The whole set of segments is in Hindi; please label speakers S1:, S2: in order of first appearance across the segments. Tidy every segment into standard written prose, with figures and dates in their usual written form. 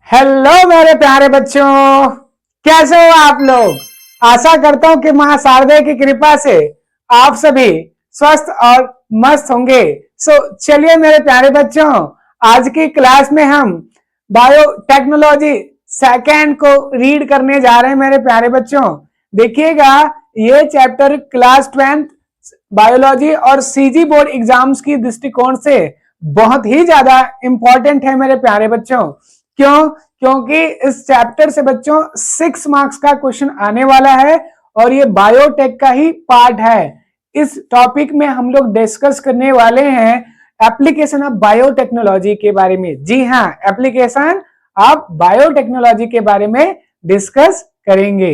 S1: हेलो मेरे प्यारे बच्चों, कैसे हो आप लोग। आशा करता हूं कि मां शारदे की कृपा से आप सभी स्वस्थ और मस्त होंगे। चलिए मेरे प्यारे बच्चों, आज की क्लास में हम बायोटेक्नोलॉजी सेकेंड को रीड करने जा रहे हैं। मेरे प्यारे बच्चों देखिएगा, ये चैप्टर क्लास 12th बायोलॉजी और सीजी बोर्ड एग्जाम्स की दृष्टिकोण से बहुत ही ज्यादा इंपॉर्टेंट है मेरे प्यारे बच्चों। क्यों? क्योंकि इस चैप्टर से बच्चों 6 मार्क्स का क्वेश्चन आने वाला है और ये बायोटेक का ही पार्ट है। इस टॉपिक में हम लोग डिस्कस करने वाले हैं एप्लीकेशन ऑफ बायोटेक्नोलॉजी के बारे में। जी हाँ, एप्लीकेशन ऑफ बायोटेक्नोलॉजी के बारे में डिस्कस करेंगे।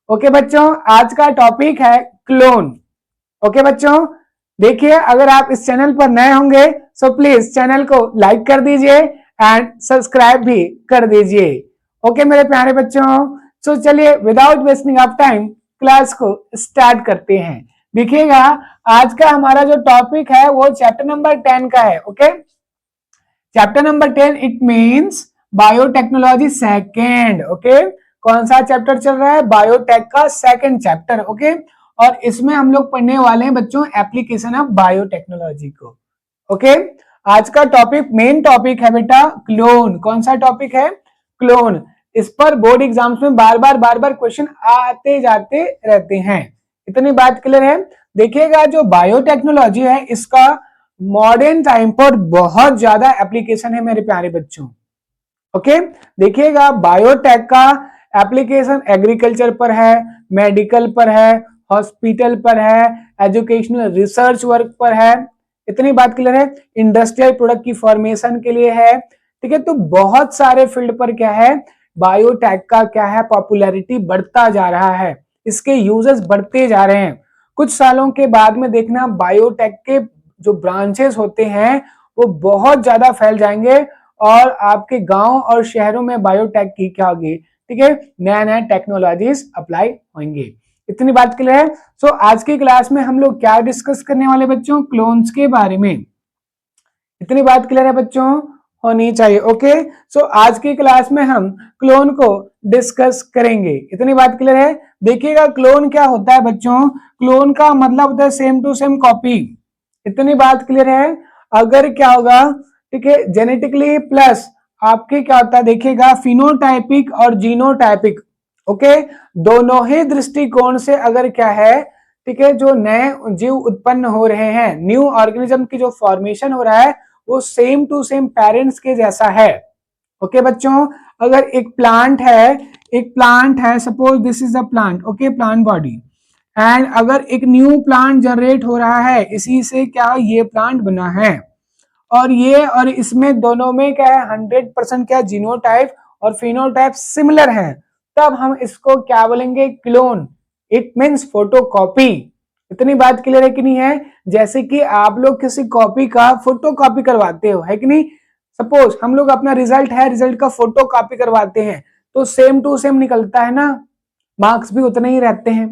S1: ओके बच्चों, आज का टॉपिक है क्लोन। ओके बच्चों, देखिए अगर आप इस चैनल पर नए होंगे तो प्लीज चैनल को लाइक कर दीजिए एंड सब्सक्राइब भी कर दीजिए। ओके मेरे प्यारे बच्चों, चलिए without wasting of time class को स्टार्ट करते हैं। देखिएगा, आज का हमारा जो टॉपिक है वो चैप्टर नंबर 10 का है। Okay, chapter number 10 it means biotechnology second. Okay, कौन सा चैप्टर चल रहा है? बायोटेक का सेकेंड चैप्टर। ओके, और इसमें हम लोग पढ़ने वाले हैं बच्चों एप्लीकेशन ऑफ बायोटेक्नोलॉजी को। ओके, आज का टॉपिक, मेन टॉपिक है बेटा क्लोन। कौन सा टॉपिक है? क्लोन। इस पर बोर्ड एग्जाम्स में बार बार क्वेश्चन आते जाते रहते हैं। इतनी बात क्लियर है। देखिएगा, जो बायोटेक्नोलॉजी है इसका मॉडर्न टाइम पर बहुत ज्यादा एप्लीकेशन है मेरे प्यारे बच्चों। ओके, देखिएगा बायोटेक का एप्लीकेशन एग्रीकल्चर पर है, मेडिकल पर है, हॉस्पिटल पर है, एजुकेशनल रिसर्च वर्क पर है। इतनी बात क्लियर है। इंडस्ट्रियल प्रोडक्ट की फॉर्मेशन के लिए है। ठीक है, तो बहुत सारे फील्ड पर क्या है, बायोटेक का क्या है, पॉपुलैरिटी बढ़ता जा रहा है, इसके यूजेस बढ़ते जा रहे हैं। कुछ सालों के बाद में देखना बायोटेक के जो ब्रांचेस होते हैं वो बहुत ज्यादा फैल जाएंगे और आपके गांव और शहरों में बायोटेक की क्या होगी, ठीक है, नया नया टेक्नोलॉजीज अप्लाई होंगे। इतनी बात क्लियर है। आज की क्लास में हम लोग क्या डिस्कस करने वाले बच्चों? क्लोन्स के बारे में। इतनी बात क्लियर है बच्चों, होनी चाहिए। ओके, आज की क्लास में हम क्लोन को डिस्कस करेंगे। इतनी बात क्लियर है। देखिएगा, क्लोन क्या होता है बच्चों? क्लोन का मतलब होता है सेम टू सेम कॉपी। इतनी बात क्लियर है। अगर क्या होगा, ठीक है, जेनेटिकली प्लस आपके क्या होता है, देखिएगा फिनोटाइपिक और जीनोटाइपिक। ओके, दोनों ही दृष्टिकोण से अगर क्या है, ठीक है, जो नए जीव उत्पन्न हो रहे हैं, न्यू ऑर्गेनिज्म की जो फॉर्मेशन हो रहा है वो सेम टू सेम पेरेंट्स के जैसा है। ओके बच्चों, अगर एक प्लांट है, suppose this is the plant. Okay, plant body, and अगर एक न्यू प्लांट जनरेट हो रहा है, इसी से क्या ये प्लांट बना है, और ये और इसमें दोनों में क्या है, 100% क्या जीनोटाइप और फिनोटाइप सिमिलर है, तब हम इसको क्या बोलेंगे? क्लोन। It means photocopy. इतनी बात क्लियर है कि नहीं है? जैसे कि आप लोग किसी कॉपी का फोटो कॉपी करवाते हो, है कि नहीं? सपोज हम लोग अपना रिजल्ट है, रिजल्ट का फोटो कॉपी करवाते हैं तो सेम टू सेम निकलता है ना, मार्क्स भी उतने ही रहते हैं,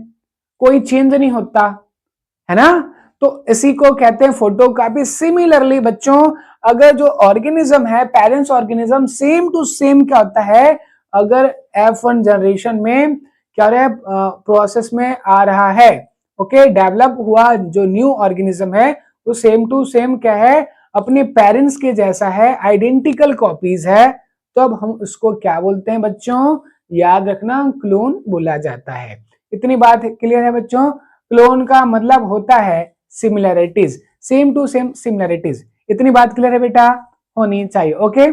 S1: कोई चेंज नहीं होता है ना। तो इसी को कहते हैं फोटोकॉपी। सिमिलरली बच्चों, अगर जो ऑर्गेनिज्म है, parents organism same to same क्या होता है, अगर F1 जनरेशन में क्या हो रहा है, प्रोसेस में आ रहा है, ओके, डेवलप हुआ जो न्यू ऑर्गेनिज्म है वो सेम टू सेम क्या है, अपने पेरेंट्स के जैसा है, आइडेंटिकल कॉपीज है, तो अब हम उसको क्या बोलते हैं बच्चों? याद रखना, क्लोन बोला जाता है। इतनी बात क्लियर है बच्चों। क्लोन का मतलब होता है similarities, same to same similarities. इतनी बात क्लियर है बेटा, होनी चाहिए। ओके,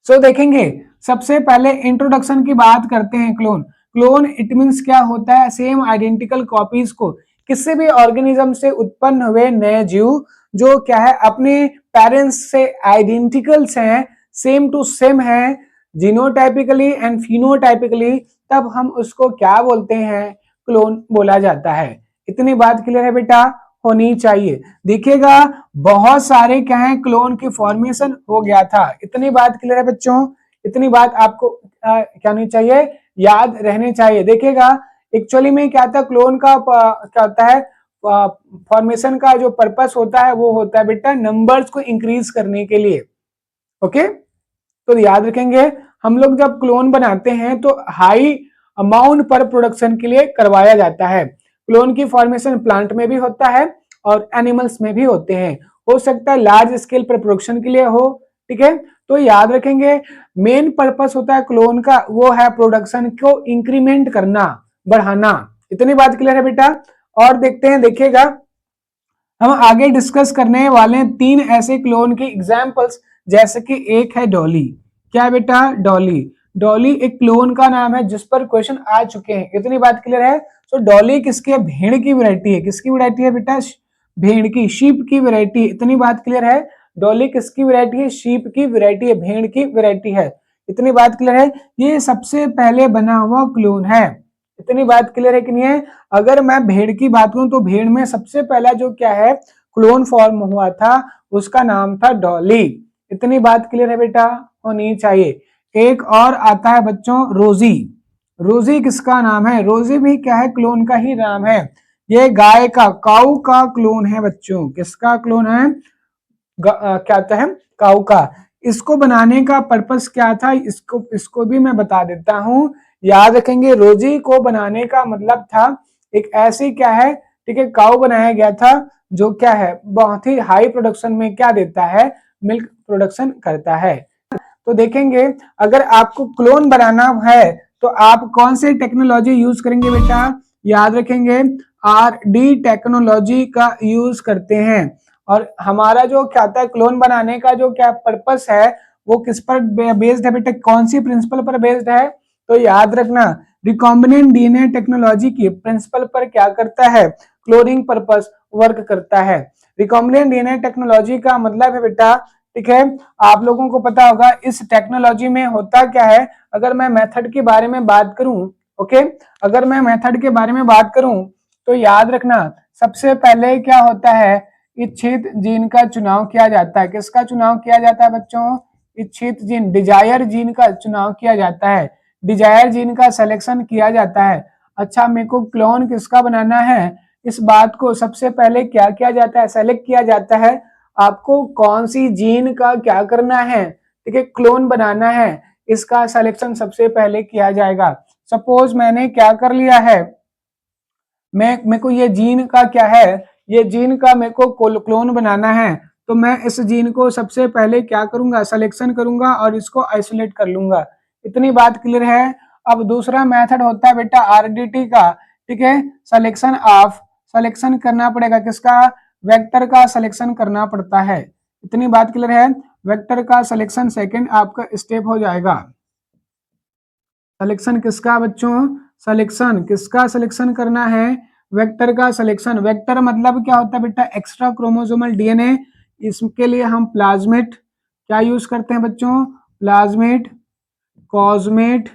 S1: देखेंगे सबसे पहले इंट्रोडक्शन की बात करते हैं। क्लोन, क्लोन इट मींस क्या होता है? सेम आइडेंटिकल कॉपीज को किसी भी ऑर्गेनिज्म से उत्पन्न हुए नए जीव जो क्या है, अपने पेरेंट्स से आइडेंटिकल्स हैं, सेम टू सेम है, जीनोटाइपिकली एंड फिनोटाइपिकली, तब हम उसको क्या बोलते हैं? क्लोन बोला जाता है। इतनी बात क्लियर है बेटा, होनी चाहिए। देखिएगा, बहुत सारे क्या है, क्लोन की फॉर्मेशन हो गया था। इतनी बात क्लियर है बच्चों, इतनी बात आपको क्या होनी चाहिए, याद रहने चाहिए। देखिएगा, एक्चुअली में क्या था, क्लोन का क्या होता है, फॉर्मेशन का जो पर्पस होता है वो होता है बेटा नंबर्स को इंक्रीज करने के लिए। ओके, तो याद रखेंगे, हम लोग जब क्लोन बनाते हैं तो हाई अमाउंट पर प्रोडक्शन के लिए करवाया जाता है। क्लोन की फॉर्मेशन प्लांट में भी होता है और एनिमल्स में भी होते हैं। हो सकता है लार्ज स्केल पर प्रोडक्शन के लिए हो, ठीक है। तो याद रखेंगे मेन पर्पस होता है क्लोन का, वो है प्रोडक्शन को इंक्रीमेंट करना, बढ़ाना। इतनी बात क्लियर है बेटा। और देखते हैं, देखिएगा हम आगे डिस्कस करने वाले हैं 3 ऐसे क्लोन के एग्जाम्पल्स, जैसे कि एक है डॉली। क्या है बेटा? डॉली। डॉली एक क्लोन का नाम है जिस पर क्वेश्चन आ चुके हैं। इतनी बात क्लियर है। तो डॉली किसकी है? भेड़ की वैरायटी है। किसकी वैरायटी है बेटा? भेड़ की, शीप की वैरायटी। इतनी बात क्लियर है। डॉली किसकी वैरायटी है? शीप की वैरायटी है, भेड़ की वैरायटी है। इतनी बात क्लियर है। ये सबसे पहले बना हुआ क्लोन है। इतनी बात क्लियर है कि नहीं है? अगर मैं भेड़ की बात करूं तो भेड़ में सबसे पहला जो क्या है क्लोन फॉर्म हुआ था उसका नाम था डॉली। इतनी बात क्लियर है बेटा? होनी चाहिए। एक और आता है बच्चों रोजी। रोजी किसका नाम है? रोजी भी क्या है? क्लोन का ही नाम है। ये गाय का, काऊ का क्लोन है बच्चों। किसका क्लोन है? क्या कहते हैं? काऊ का। इसको बनाने का पर्पस क्या था, इसको भी मैं बता देता हूं। याद रखेंगे रोजी को बनाने का मतलब था एक ऐसी क्या है, ठीक है, काऊ बनाया गया था जो क्या है बहुत ही हाई प्रोडक्शन में क्या देता है, मिल्क प्रोडक्शन करता है। तो देखेंगे अगर आपको क्लोन बनाना है तो आप कौन सी टेक्नोलॉजी यूज करेंगे बेटा? याद रखेंगे RD टेक्नोलॉजी का यूज करते हैं। और हमारा जो क्या होता है क्लोन बनाने का जो क्या पर्पस है वो किस पर बेस्ड है बेटा? कौन सी प्रिंसिपल पर बेस्ड है? तो याद रखना रिकॉम्बिनेंट डीएनए टेक्नोलॉजी की प्रिंसिपल पर क्या करता है? क्लोनिंग पर्पस वर्क करता है। रिकॉम्बिनेंट डीएनए टेक्नोलॉजी का मतलब है बेटा, ठीक है, आप लोगों को पता होगा इस टेक्नोलॉजी में होता क्या है। अगर मैं मेथड के बारे में बात करूं, ओके, अगर मैं मेथड के बारे में बात करूं तो याद रखना सबसे पहले क्या होता है, इच्छित जीन का चुनाव किया जाता है। किसका चुनाव किया जाता है बच्चों? इच्छित जीन, डिजायर जीन का चुनाव किया जाता है। डिजायर जीन का सिलेक्शन किया जाता है। अच्छा, मेरे को क्लोन किसका बनाना है, इस बात को सबसे पहले क्या किया जाता है? सेलेक्ट किया जाता है। आपको कौन सी जीन का क्या करना है, ठीक है, क्लोन बनाना है, इसका सिलेक्शन सबसे पहले किया जाएगा। सपोज मैंने क्या कर लिया है, मेरे को ये जीन का क्या है, ये जीन का मेरे को क्लोन बनाना है, तो मैं इस जीन को सबसे पहले क्या करूंगा? सिलेक्शन करूंगा और इसको आइसोलेट कर लूंगा। इतनी बात क्लियर है। अब दूसरा मेथड होता है बेटा RDT का, ठीक है, सिलेक्शन ऑफ, सिलेक्शन करना पड़ेगा किसका? वेक्टर का सिलेक्शन करना पड़ता है। इतनी बात क्लियर है। वेक्टर का सिलेक्शन सेकंड आपका स्टेप हो जाएगा। सिलेक्शन किसका बच्चों? सिलेक्शन किसका सिलेक्शन करना है? वेक्टर का सिलेक्शन। वेक्टर मतलब क्या होता है बेटा? Extra chromosomal DNA. इसके लिए हम प्लाज्मेट क्या यूज करते हैं बच्चों? प्लाज्मेट, कॉस्मेट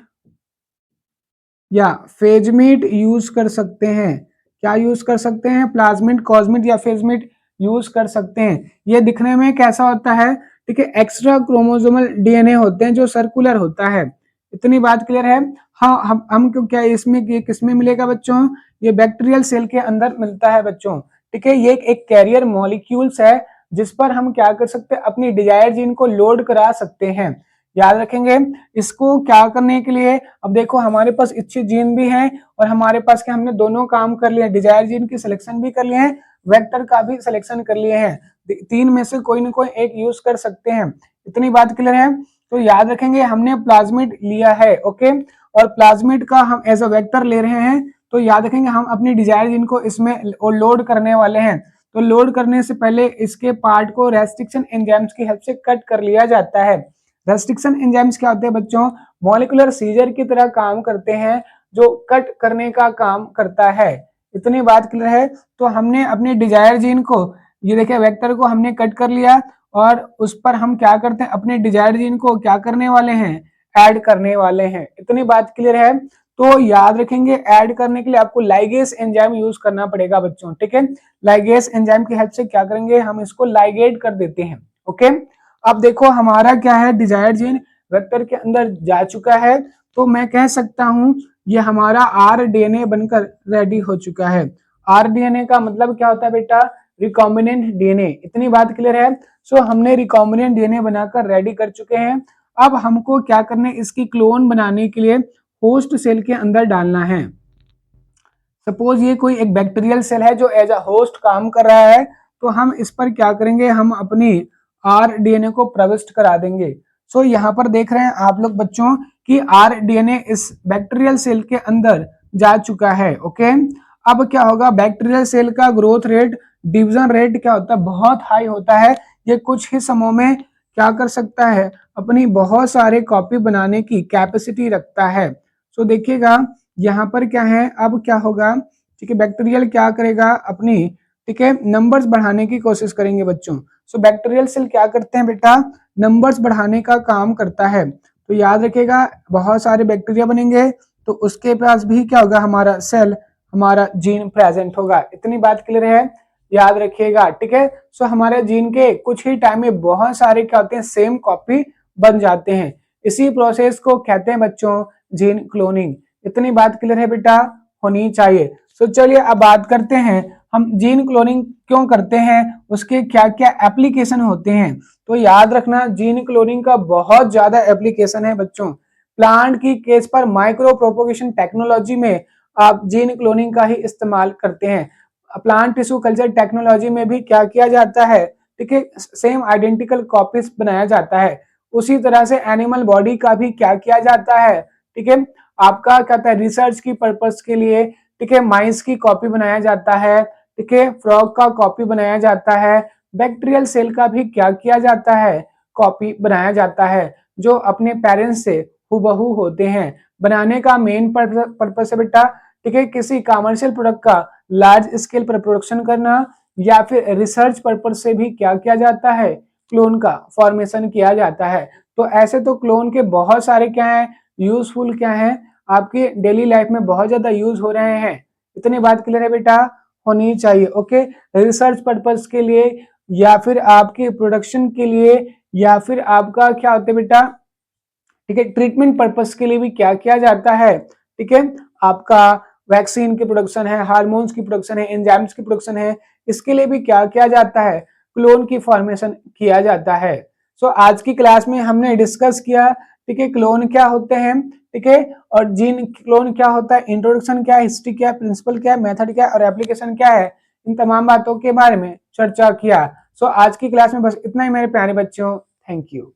S1: या फेजमेट यूज कर सकते हैं। क्या यूज कर सकते हैं? प्लाज्मेट, कॉस्मेट या फेजमेट यूज कर सकते हैं। ये दिखने में कैसा होता है, ठीक है, एक्स्ट्रा क्रोमोसोमल डीएनए होते हैं जो सर्कुलर होता है। इतनी बात क्लियर है। हाँ, हम क्यों क्या इसमें ये किसमें मिलेगा बच्चों? ये बैक्टीरियल सेल के अंदर मिलता है बच्चों, ठीक है। ये एक कैरियर मॉलिक्यूल्स है जिस पर हम क्या कर सकते हैं? अपनी डिजायर जीन को लोड करा सकते हैं। याद रखेंगे इसको क्या करने के लिए। अब देखो हमारे पास इच्छित जीन भी है और हमारे पास क्या, हमने दोनों काम कर लिए, डिजायर जीन की सिलेक्शन भी कर लिए हैं, वेक्टर का भी सिलेक्शन कर लिए हैं। तीन में से कोई ना कोई एक यूज कर सकते हैं। इतनी बात क्लियर है। तो याद रखेंगे हमने प्लाज्मिड लिया है, ओके, और प्लाज्मिड का हम एज अ वेक्टर ले रहे हैं। तो याद रखेंगे हम अपनी डिजायर जीन को इसमें लोड करने वाले हैं। तो लोड करने से पहले इसके पार्ट को रेस्ट्रिक्शन एंजाइम्स की हेल्प से कट कर लिया जाता है। रेस्ट्रिक्शन एंजाइम्स क्या होते हैं बच्चों? मॉलिक्यूलर सीजर की तरह काम करते हैं जो कट करने का काम करता है। इतनी बात क्लियर है। तो हमने अपने डिजायर जीन को, ये देखिए वेक्टर को हमने कट कर लिया और उस पर हम क्या करते हैं? अपने डिजायर जीन को क्या करने वाले हैं? ऐड करने वाले हैं। इतनी बात क्लियर है। तो याद रखेंगे ऐड करने के लिए आपको लाइगेस एंजाइम यूज करना पड़ेगा बच्चों, ठीक है। लाइगेस एंजाइम की हेल्प से क्या करेंगे? हम इसको लाइगेट कर देते हैं, ओके। अब देखो हमारा क्या है, डिजायर जीन वेक्टर के अंदर जा चुका है। तो मैं कह सकता हूं ये हमारा RDNA बनकर रेडी हो चुका है। RDNA का मतलब क्या होता है बेटा? Recombinant DNA. इतनी बात क्लियर है। सो हमने रिकॉम्बिनेंट डीएनए बनाकर रेडी कर चुके हैं। अब हमको क्या करना है, इसकी क्लोन बनाने के लिए होस्ट सेल के अंदर डालना है। सपोज ये कोई एक बैक्टीरियल सेल है जो एज अ होस्ट काम कर रहा है, तो हम इस पर क्या करेंगे, हम अपनी आरडीएनए को प्रविष्ट करा देंगे। सो यहाँ पर देख रहे हैं आप लोग बच्चों कि आरडीएनए इस बैक्टीरियल सेल के अंदर जा चुका है। ओके, अब क्या होगा, बैक्टीरियल सेल का ग्रोथ रेट, डिवीजन रेट क्या होता है, बहुत हाई होता है। ये कुछ ही समय में क्या कर सकता है, अपनी बहुत सारे कॉपी बनाने की कैपेसिटी रखता है। सो देखिएगा यहाँ पर क्या है, अब क्या होगा, ठीक है, बैक्टीरियल क्या करेगा अपनी, ठीक है, नंबर्स बढ़ाने की कोशिश करेंगे बच्चों। सो बैक्टीरियल सेल क्या करते हैं बेटा, नंबर्स बढ़ाने का काम करता है। तो याद रखिएगा बहुत सारे बैक्टीरिया बनेंगे तो उसके पास भी क्या होगा, हमारा सेल, हमारा जीन प्रेजेंट होगा। इतनी बात क्लियर है, याद रखिएगा, ठीक है। सो हमारे जीन के कुछ ही टाइम में बहुत सारे क्या होते हैं, सेम कॉपी बन जाते हैं। इसी प्रोसेस को कहते हैं बच्चों जीन क्लोनिंग। इतनी बात क्लियर है बेटा, होनी चाहिए। सो चलिए अब बात करते हैं हम जीन क्लोनिंग क्यों करते हैं, उसके क्या क्या एप्लीकेशन होते हैं। तो याद रखना जीन क्लोनिंग का बहुत ज्यादा एप्लीकेशन है बच्चों। प्लांट की केस पर माइक्रो प्रोपोगेशन टेक्नोलॉजी में आप जीन क्लोनिंग का ही इस्तेमाल करते हैं। प्लांट टिश्यू कल्चर टेक्नोलॉजी में भी क्या किया जाता है, ठीक है, सेम आइडेंटिकल कॉपीज बनाया जाता है। उसी तरह से एनिमल बॉडी का भी क्या किया जाता है, ठीक है, आपका क्या होता है, रिसर्च की पर्पस के लिए, ठीक है, माइस की कॉपी बनाया जाता है, ठीक है, फ्रॉग का कॉपी बनाया जाता है। बैक्टीरियल सेल का भी क्या किया जाता है, कॉपी बनाया जाता है, जो अपने पेरेंट्स से हूबहू होते हैं। बनाने का मेन पर्पस है बेटा, ठीक है, किसी कमर्शियल प्रोडक्ट का लार्ज स्केल पर प्रोडक्शन करना, या फिर रिसर्च पर्पस से भी क्या किया जाता है, क्लोन का फॉर्मेशन किया जाता है। तो ऐसे तो क्लोन के बहुत सारे क्या है, यूजफुल क्या है, आपके डेली लाइफ में बहुत ज्यादा यूज हो रहे हैं। इतनी बात क्लियर है बेटा, होनी चाहिए। ओके, रिसर्च पर्पस के लिए, या फिर आपके प्रोडक्शन के लिए, या फिर आपका क्या होता है बेटा, ठीक है, ट्रीटमेंट पर्पस के लिए भी क्या किया जाता है, ठीक है, आपका वैक्सीन की प्रोडक्शन है, हार्मोन्स की प्रोडक्शन है, एंजाइम्स की प्रोडक्शन है, इसके लिए भी क्या किया जाता है, क्लोन की फॉर्मेशन किया जाता है। सो आज की क्लास में हमने डिस्कस किया, ठीक है, क्लोन क्या होते हैं, ठीक है, और जीन क्लोन क्या होता है, इंट्रोडक्शन क्या है, हिस्ट्री क्या है, प्रिंसिपल क्या है, मेथड क्या है और एप्लीकेशन क्या है, इन तमाम बातों के बारे में चर्चा किया। सो आज की क्लास में बस इतना ही मेरे प्यारे बच्चों, थैंक यू।